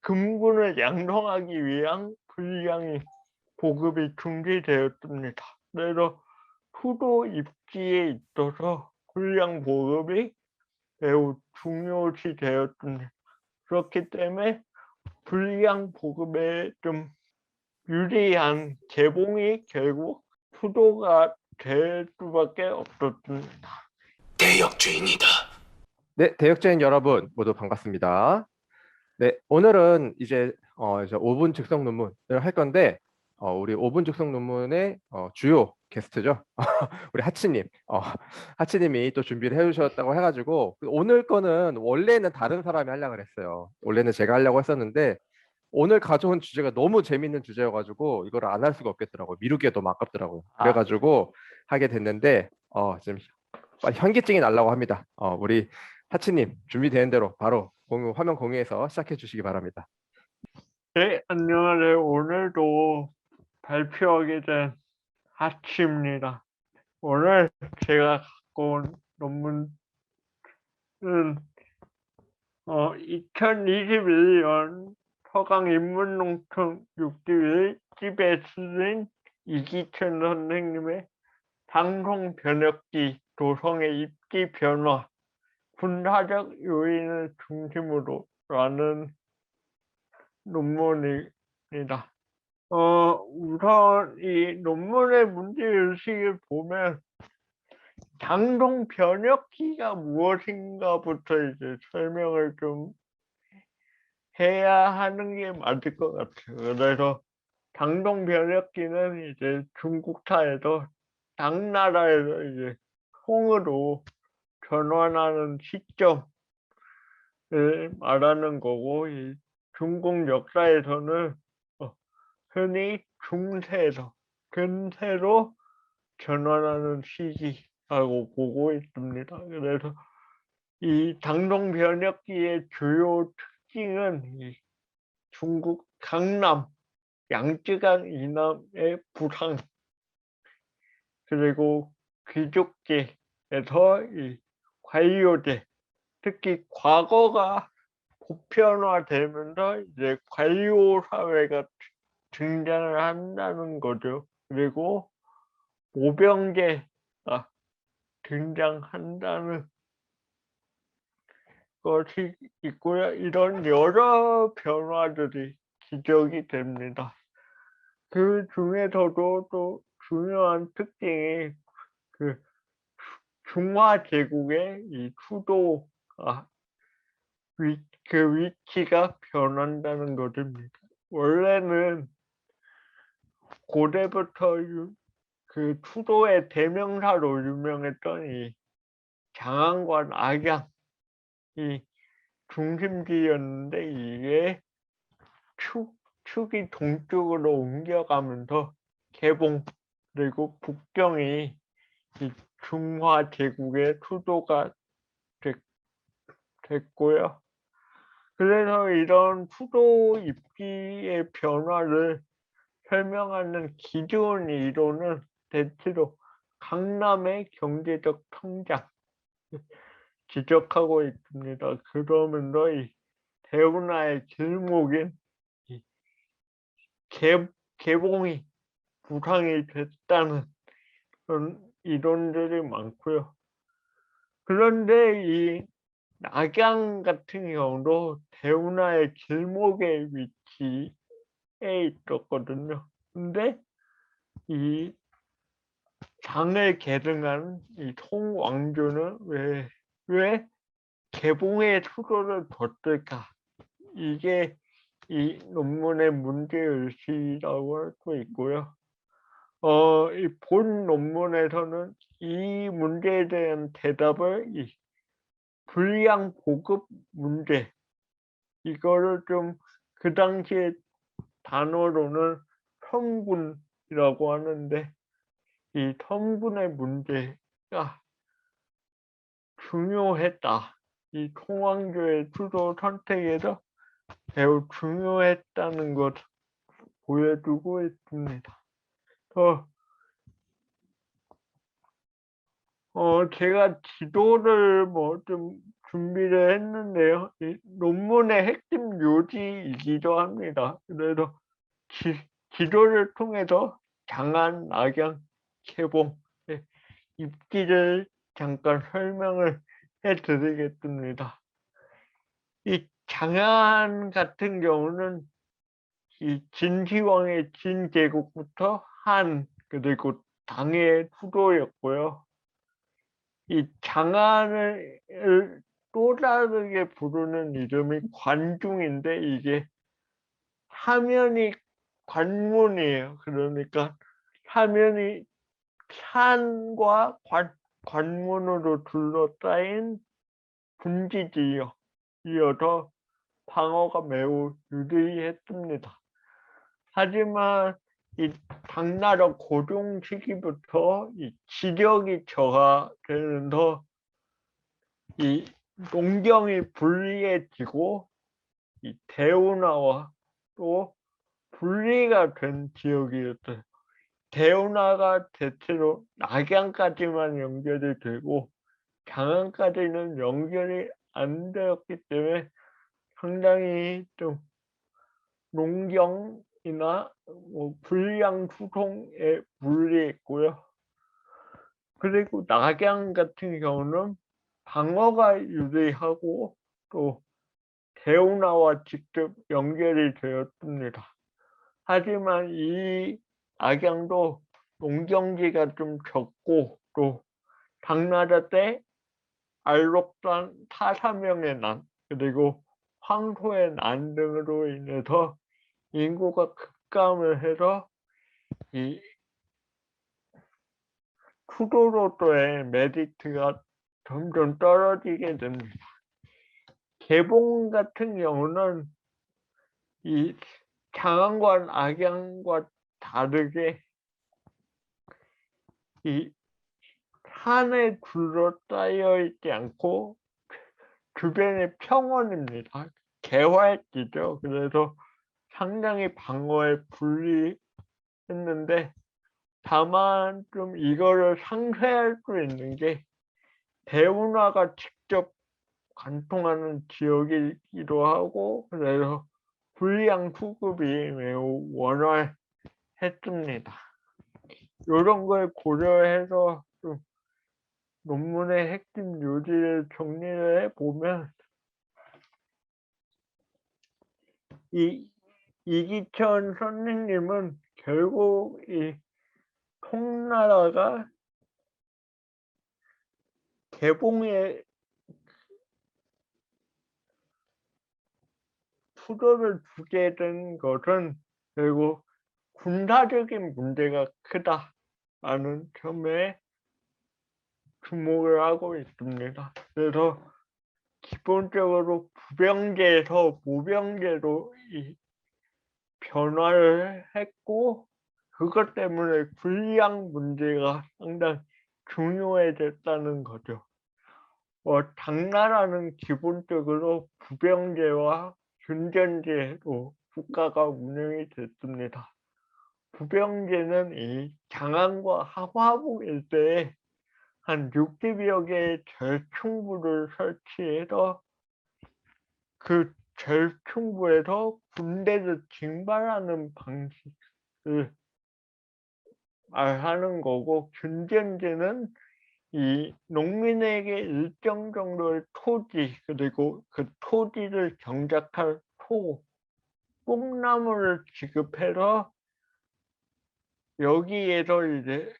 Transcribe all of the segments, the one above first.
금군을 양성하기 위한 분량이 보급이 중지되었습니다. 그래서 수도 입지에 있어서 분량 보급이 매우 중요시 되었습니다. 그렇기 때문에 분량 보급에 좀 유리한 개봉이 결국 수도가 될 수밖에 없었습니다. 대역죄인이다. 네, 대역죄인 여러분 모두 반갑습니다. 네, 오늘은 이제 5분 즉석 논문을 할 건데 우리 5분 즉석 논문의 주요 게스트죠. 우리 하치님. 하치님이 또 준비를 해주셨다고 해가지고 오늘 거는 원래는 다른 사람이 하려고 그랬어요. 원래는 제가 하려고 했었는데 오늘 가져온 주제가 너무 재밌는 주제여가지고 이걸 안 할 수가 없겠더라고요. 미루기가 너무 아깝더라고요. 그래가지고 하게 됐는데 지금 현기증이 날라고 합니다. 우리 하치님 준비되는 대로 바로 화면 공유해서 시작해 주시기 바랍니다. 네, 안녕하세요. 오늘도 발표하게 된 하치입니다. 오늘 제가 갖고 온 논문은 2021년 서강인문농촌 61집에 쓰인 이기천 선생님의 방송 번역기 도성의 입지 변화, 군사적 요인을 중심으로 라는 논문입니다. 우선 이 논문의 문제의식을 보면 방송 번역기가 무엇인가부터 이제 설명을 좀 해야 하는 게 맞을 것 같아요. 그래서 방송 번역기는 이제 중국사에서 당나라에서 이제 통으로 전환하는 시점을 말하는 거고, 이 중국 역사에서는 흔히 중세에서 근세로 전환하는 시기라고 보고 있습니다. 그래서 이 방송 번역기의 주요 특징은 이 중국 강남, 양쯔강 이남의 부상, 그리고 귀족계에서 이 관료제, 특히 과거가 보편화되면서 이제 관료 사회가 등장을 한다는 거죠. 그리고 모병제가 등장한다는 것이 있고요. 이런 여러 변화들이 지적이 됩니다. 그 중에서도 또 중요한 특징이 그 중화 제국의 이 수도가 그 위치가 변한다는 것입니다. 원래는 고대부터 그 수도의 대명사로 유명했던 이 장안관 악양이 중심지였는데 이게 축이 동쪽으로 옮겨가면서 개봉 그리고 북경이 이 중화 제국의 수도가 됐고요. 그래서 이런 수도 입지의 변화를 설명하는 기존 이론은 대체로 강남의 경제적 성장 지적하고 있습니다. 그러면서 이 대운하의 길목인 이 개봉이 부상이 됐다는 그런 이론들이 많고요. 그런데 이 낙양 같은 경우도 대운하의 길목의 위치에 있었거든요. 근데 이 장을 계승한 이 송왕조는 왜 개봉의 수도를 뒀을까? 이게 이 논문의 문제의식이라고 할 수 있고요. 이 본 논문에서는 이 문제에 대한 대답을 이 분량 보급 문제, 이거를 좀 그 당시에 단어로는 성분이라고 하는데 이 성분의 문제가 중요했다. 이 송왕조의 수도 선택에서 매우 중요했다는 것 보여주고 있습니다. 제가 지도를 좀 준비를 했는데요. 이 논문의 핵심 요지이기도 합니다. 그래서 기도를 통해서 장안, 낙양, 개봉의 입기를 잠깐 설명을 해드리겠습니다. 이 장안 같은 경우는 이 진시황의 진제국부터 한 그리고 당의 수도였고요. 이 장안을 또 다르게 부르는 이름이 관중인데 이게 사면이 관문이에요. 그러니까 사면이 산과 관문으로 둘러싸인 분지지요. 이어서 방어가 매우 유리했습니다. 하지만 이 당나라 고종 시기부터 이 지력이 저하되면서 이 농경이 불리해지고 이 대운하와 또 분리가 된 지역이었어요. 대운하가 대체로 낙양까지만 연결이 되고 장안까지는 연결이 안 되었기 때문에 상당히 좀 농경이나 불량 수송에 불리했고요. 그리고 낙양 같은 경우는 방어가 유리하고 또 대운하와 직접 연결이 되었습니다. 하지만 이 낙양도 농경지가 좀 적고 또 당나라 때 알록산 타사명의 난 그리고 황소의 난 등으로 인해서 인구가 급감을 해서 이 수도로서의 메리트가 점점 떨어지게 됩니다. 개봉 같은 경우는 이 장안과 낙양과 다르게 이 산에 둘러싸여 있지 않고 주변이 평원입니다. 개활지죠. 그래서 상당히 방어에 불리했는데 다만 좀 이거를 상쇄할 수 있는 게 대운하가 직접 관통하는 지역이기도 하고 그래서 불량 수급이 매우 원활했습니다. 이런 걸 고려해서 좀 논문의 핵심 요지를 정리를 해보면 이 이기천 선생님은 결국 이 송나라가 개봉에 수도를 두게 된 것은 결국 군사적인 문제가 크다라는 점에 주목을 하고 있습니다. 그래서 기본적으로 부병제에서 모병제로 이 변화를 했고 그것 때문에 군량 문제가 상당히 중요해졌다는 거죠. 당나라는 기본적으로 부병제와 균전제로 국가가 운영이 됐습니다. 부병제는 이 장안과 하화북 일대에 한 60여 개의 절충부를 설치해서 그 절충부에서 군대를 징발하는 방식을 말하는 거고 균전제는 이 농민에게 일정 정도의 토지 그리고 그 토지를 경작할 뽕나무를 지급해서 여기에서 이제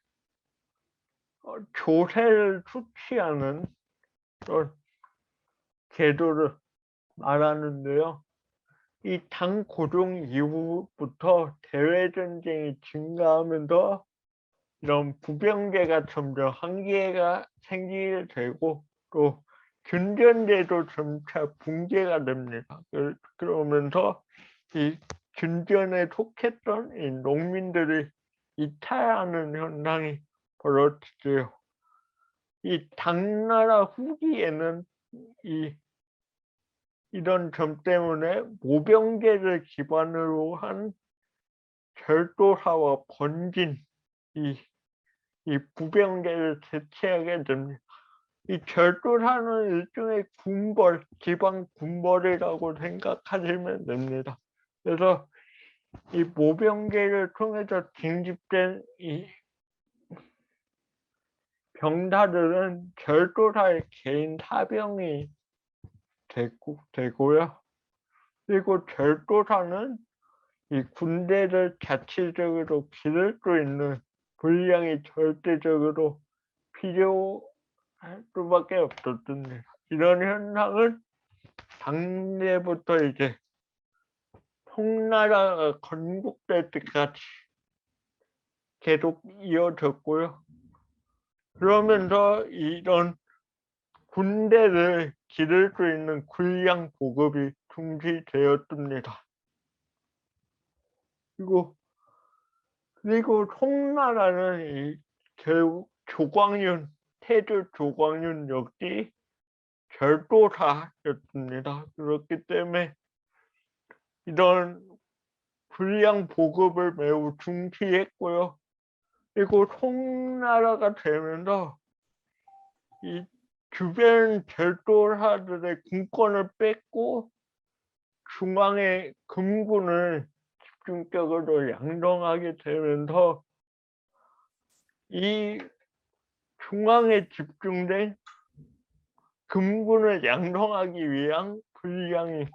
조세를 수취하는 그런 제도를 말하는데요. 이 당 고종 이후부터 대외 전쟁이 증가하면서 이런 부병제가 점점 한계가 생기게 되고 또 균전제도 점차 붕괴가 됩니다. 그러면서 이 균전에 속했던 이 농민들이 이탈하는 현상이 벌어지죠. 이 당나라 후기에는 이런 점 때문에 모병제를 기반으로 한 절도사와 번진 이 부병제를 대체하게 됩니다. 이 절도사는 일종의 군벌, 지방 군벌이라고 생각하시면 됩니다. 그래서 이 모병제를 통해서 징집된 이 병사들은 절도사의 개인 사병이 되고요. 그리고 절도사는 이 군대를 자체적으로 기를 수 있는 분량이 절대적으로 필요할 수밖에 없었습니다. 이런 현상은 당대부터 이제 송나라가 건국될 때까지 계속 이어졌고요. 그러면서 이런 군대를 기를 수 있는 군량 보급이 중지되었습니다. 그리고 송나라는 결국 태조 조광윤 역시 절도사였습니다. 그렇기 때문에 이런 군량 보급을 매우 중시했고요. 그리고 송나라가 되면서 이 주변 절도사들의 군권을 뺏고 중앙의 금군을 집중적으로 양성하게 되면서 이 중앙에 집중된 금군을 양성하기 위한 군량이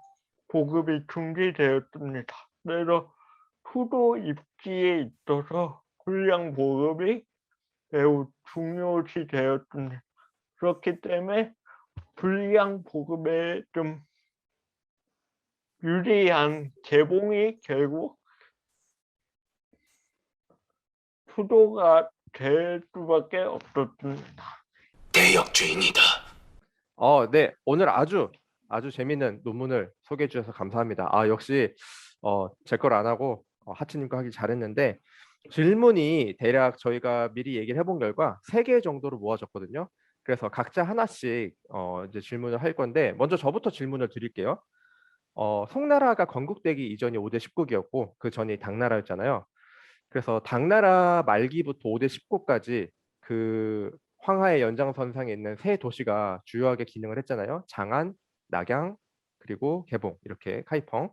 보급이 중지되었습니다. 그래서 수도 입지에 있어서 군량 보급이 매우 중요시 되었습니다. 그렇기 때문에 군량 보급에 좀 유리한 개봉이 결국 수도가 될 수밖에 없었습니다. 대역죄인이다. 네. 오늘 아주 재밌는 논문을 소개해 주셔서 감사합니다. 역시 제 걸 안 하고 하치님과 하기 잘했는데 질문이 대략 저희가 미리 얘기를 해본 결과 3개 정도로 모아졌거든요. 그래서 각자 하나씩 이제 질문을 할 건데 먼저 저부터 질문을 드릴게요. 송나라가 건국되기 이전이 5대 10국이었고 그 전이 당나라였잖아요. 그래서 당나라 말기부터 5대 10국까지 그 황하의 연장선상에 있는 세 도시가 주요하게 기능을 했잖아요. 장안, 낙양, 그리고 개봉 이렇게 카이펑.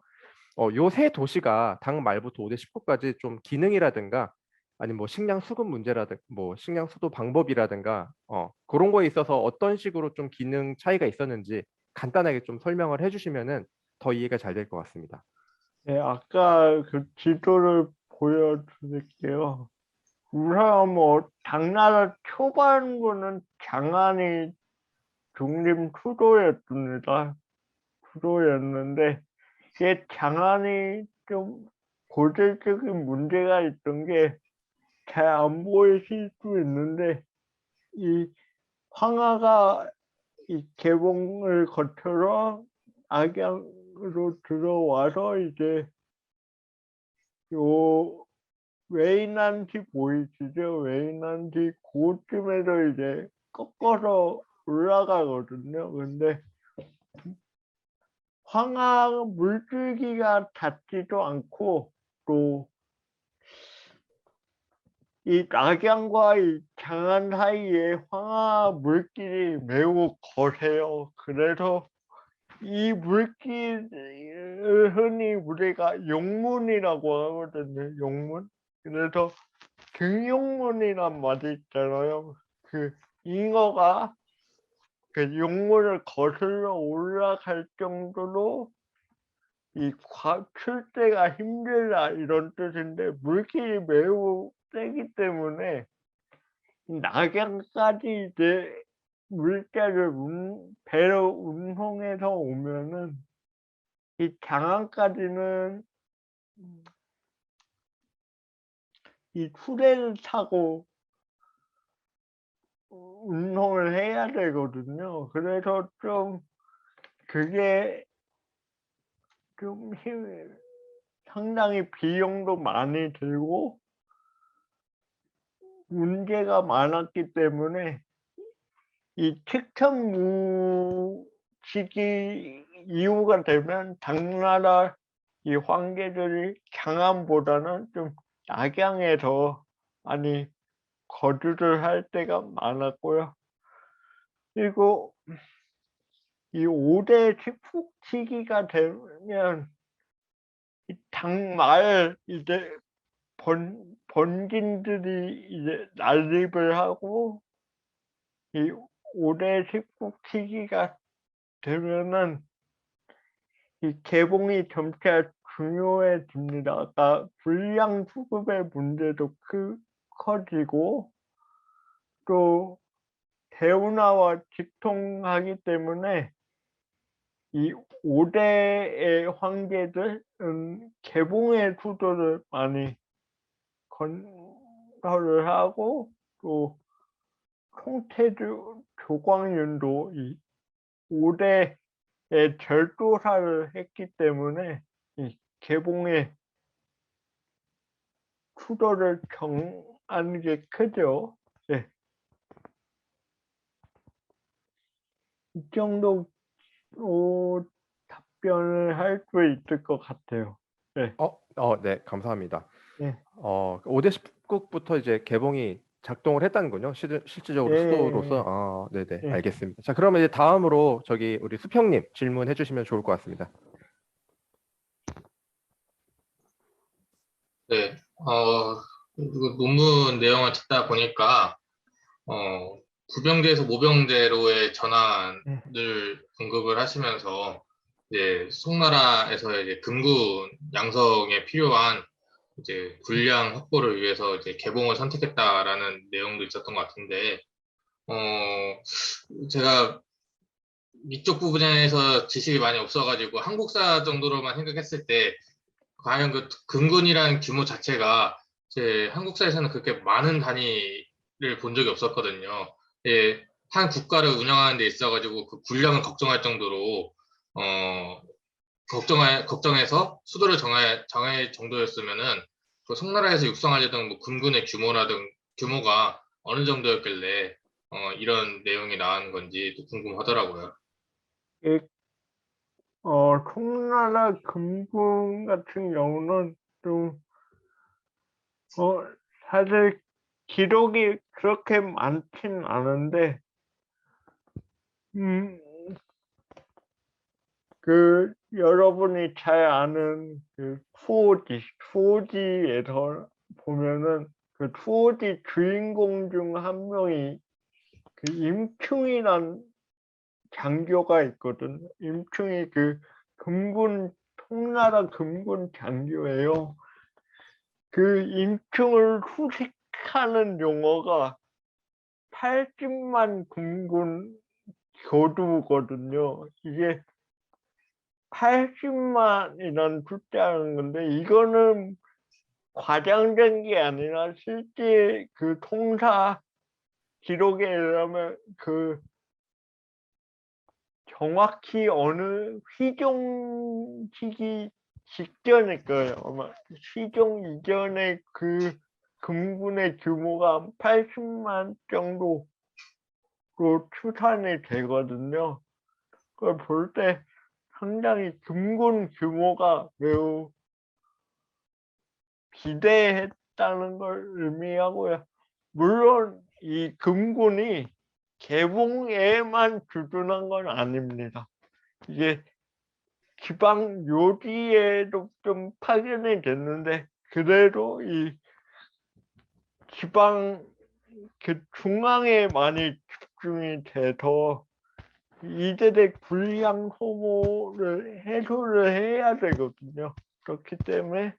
요 세 도시가 당 말부터 5대 10국까지 좀 기능이라든가 아니면 뭐 식량 수급 문제라든가 뭐 식량 수도 방법이라든가 그런 거에 있어서 어떤 식으로 좀 기능 차이가 있었는지 간단하게 좀 설명을 해주시면은 더 이해가 잘 될 것 같습니다. 네, 아까 그 지도를 보여드릴게요. 우선 뭐 당나라 초반부는 장안이 중림 수도였는데 이게 장안이 좀 고질적인 문제가 있던 게 잘 안 보이실 수 있는데 이 황하가 이 개봉을 거쳐서 악양으로 들어와서 이제 요 웨이난티 보이시죠? 웨이난티 그쯤에서 이제 꺾어서 올라가거든요. 근데 황하 물줄기가 닿지도 않고 또 이 낙양과 이 장안 사이에 황하 물길이 매우 거세요. 그래서 이 물길을 흔히 우리가 용문이라고 하거든요. 용문. 그래서 등용문이란 말이 있잖아요. 그 잉어가 그 용문을 거슬러 올라갈 정도로 출대가 힘들다 이런 뜻인데 물길이 매우 세기 때문에 낙양까지 이제 물자를 배로 운송해서 오면은 이 장안까지는 이 수레를 타고 운송을 해야 되거든요. 그래서 좀 그게 좀 상당히 비용도 많이 들고 문제가 많았기 때문에 이 책천무식이 이후가 되면 당나라 이 황제들이 장안보다는 좀 낙양에 더 많이 거주를 할 때가 많았고요. 그리고 이 5대 식폭 되면 이 당말 이제 번긴들이 이제 난립을 하고 이 5대 식폭 시기가 되면은 이 개봉이 점차 중요해집니다. 아까 불량 수급의 문제도 커지고 또 대운하와 직통하기 때문에 이 5대의 황제들은 개봉의 수도를 많이 건설을 하고 또 송태주, 조광윤도 이 5대의 절도사를 했기 때문에 이 개봉의 수도를 정하는 게 크죠. 네. 이 정도 답변을 할 수 있을 것 같아요. 네. 네, 감사합니다. 네. 5대 10국부터 이제 개봉이 작동을 했다는군요. 실질적으로 수도로서. 네네, 네. 알겠습니다. 자, 그러면 이제 다음으로 저기 우리 수평님 질문해 주시면 좋을 것 같습니다. 네, 논문 내용을 듣다 보니까, 부병제에서 모병제로의 전환을 언급을 하시면서, 이제 송나라에서 이제 금군 양성에 필요한 이제 군량 확보를 위해서 이제 개봉을 선택했다라는 내용도 있었던 것 같은데, 제가 이쪽 부분에서 지식이 많이 없어가지고 한국사 정도로만 생각했을 때, 과연 그 금군이라는 규모 자체가 제 한국사에서는 그렇게 많은 단위를 본 적이 없었거든요. 예, 한 국가를 운영하는 데 있어가지고 그 군량을 걱정할 정도로 걱정해서 수도를 정할 정도였으면은 그 송나라에서 육성하려던 뭐 군군의 규모가 어느 정도였길래 이런 내용이 나온 건지 또 궁금하더라고요. 송나라 금군 같은 경우는 좀 사실 기록이 그렇게 많진 않은데 그 여러분이 잘 아는 그 투오지에서 보면은 그 투오지 주인공 중 한 명이 그 임충이란 장교가 있거든. 임충이 그 송나라 금군 장교예요. 그 임충을 후식하는 용어가 80만 금군 교두거든요. 이게 80만이라는 숫자는 건데 이거는 과장된 게 아니라 실제 그 통사 기록에 의하면 그 정확히 어느 휘종 시기 직전일 거예요. 아마 휘종 이전에 그 금군의 규모가 80만 정도로 추산이 되거든요. 그걸 볼 때 상당히 금군 규모가 매우 비대했다는 걸 의미하고요. 물론 이 금군이 개봉에만 주둔한 건 아닙니다. 이게 지방 요지에도 좀 파견이 됐는데 그래도 이 지방 그 중앙에 많이 집중이 돼서 이들의 불량 소모를 해소를 해야 되거든요. 그렇기 때문에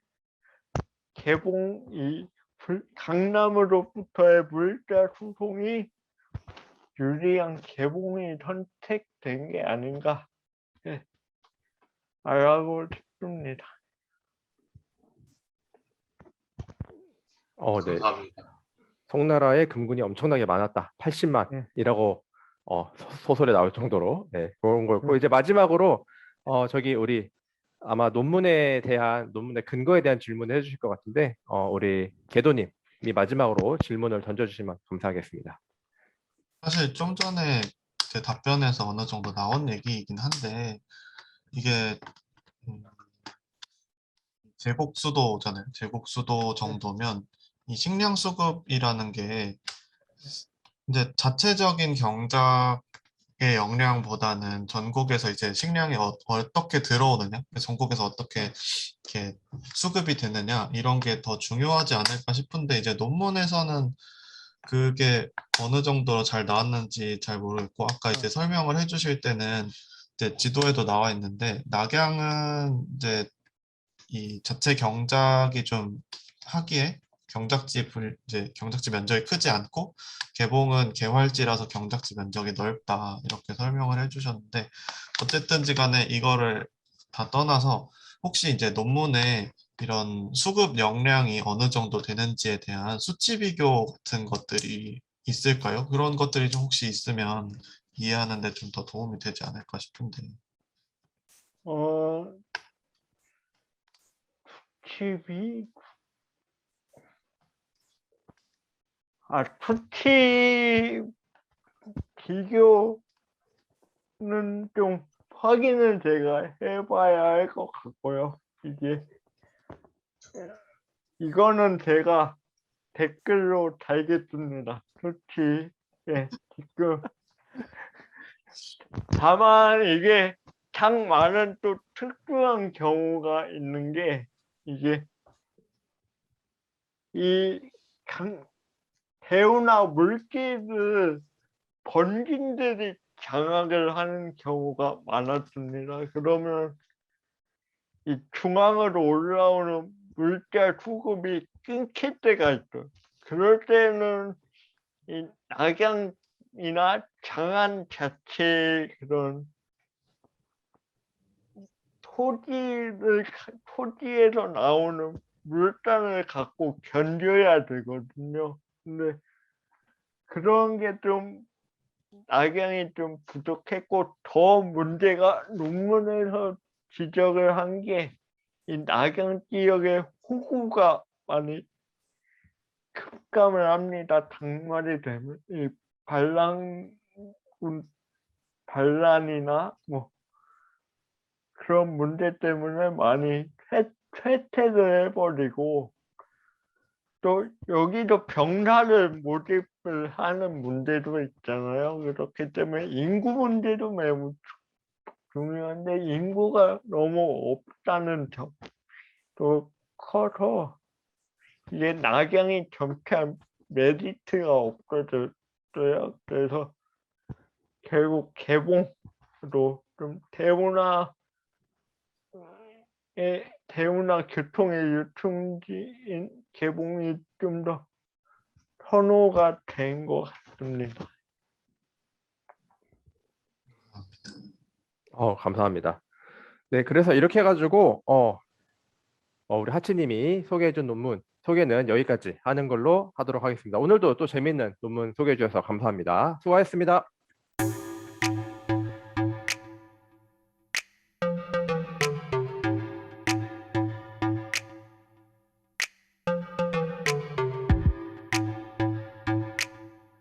강남으로부터의 물자 수송이 유리한 개봉이 선택된 게 아닌가 알고 싶습니다. 네. 감사합니다. 송나라에 금군이 엄청나게 많았다. 80만이라고 소설에 나올 정도로 그런 거였고 이제 마지막으로 저기 우리 아마 논문의 근거에 대한 질문을 해주실 것 같은데 우리 개도님이 마지막으로 질문을 던져주시면 감사하겠습니다. 사실 좀 전에 제 답변에서 어느 정도 나온 얘기이긴 한데 이게 제국수도잖아요. 제국수도 정도면 이 식량 수급이라는 게 이제 자체적인 경작을 역량보다는 전국에서 이제 식량이 어떻게 들어오느냐, 전국에서 어떻게 이렇게 수급이 되느냐 이런 게 더 중요하지 않을까 싶은데 이제 논문에서는 그게 어느 정도로 잘 나왔는지 잘 모르겠고 아까 이제 설명을 해주실 때는 이제 지도에도 나와 있는데 낙양은 이제 이 자체 경작이 좀 하기에 이제 경작지 면적이 크지 않고 개봉은 개활지라서 경작지 면적이 넓다 이렇게 설명을 해주셨는데 어쨌든지 간에 이거를 다 떠나서 혹시 이제 논문에 이런 수급 역량이 어느 정도 되는지에 대한 수치 비교 같은 것들이 있을까요? 그런 것들이 좀 혹시 있으면 이해하는 데 좀 더 도움이 되지 않을까 싶은데. 어, 수치 수치 비교는 좀 확인을 제가 해봐야 할 것 같고요. 이거는 제가 댓글로 달겠습니다. 수치, 예, 댓글. 다만 이게 참 많은 또 특수한 경우가 있는 게 이게 이 대우나 물질을 번진들이 장악을 하는 경우가 많았습니다. 그러면 이 중앙으로 올라오는 물자 수급이 끊길 때가 있어요. 그럴 때는 이 낙양이나 장안 자체의 그런 토지에서 나오는 물단을 갖고 견뎌야 되거든요. 근데 그런 게 좀 낙양이 좀 부족했고 더 문제가 논문에서 지적을 한 게 이 낙양 지역의 호구가 많이 급감을 합니다. 장마이 되면 이 반란이나 뭐 그런 문제 때문에 많이 쇠퇴를 해버리고 또 여기도 병사를 모집을 하는 문제도 있잖아요. 그렇기 때문에 인구 문제도 매우 중요한데 인구가 너무 없다는 점도 커서 이게 낙양이 전체 메리트가 없어졌어요. 그래서 결국 개봉도 좀 대우나 교통의 유통지인 개봉이 좀 더 선호가 된 것 같습니다. 감사합니다. 네, 그래서 이렇게 해가지고 우리 하치님이 소개해준 논문 소개는 여기까지 하는 걸로 하도록 하겠습니다. 오늘도 또 재밌는 논문 소개해 주셔서 감사합니다. 수고하셨습니다.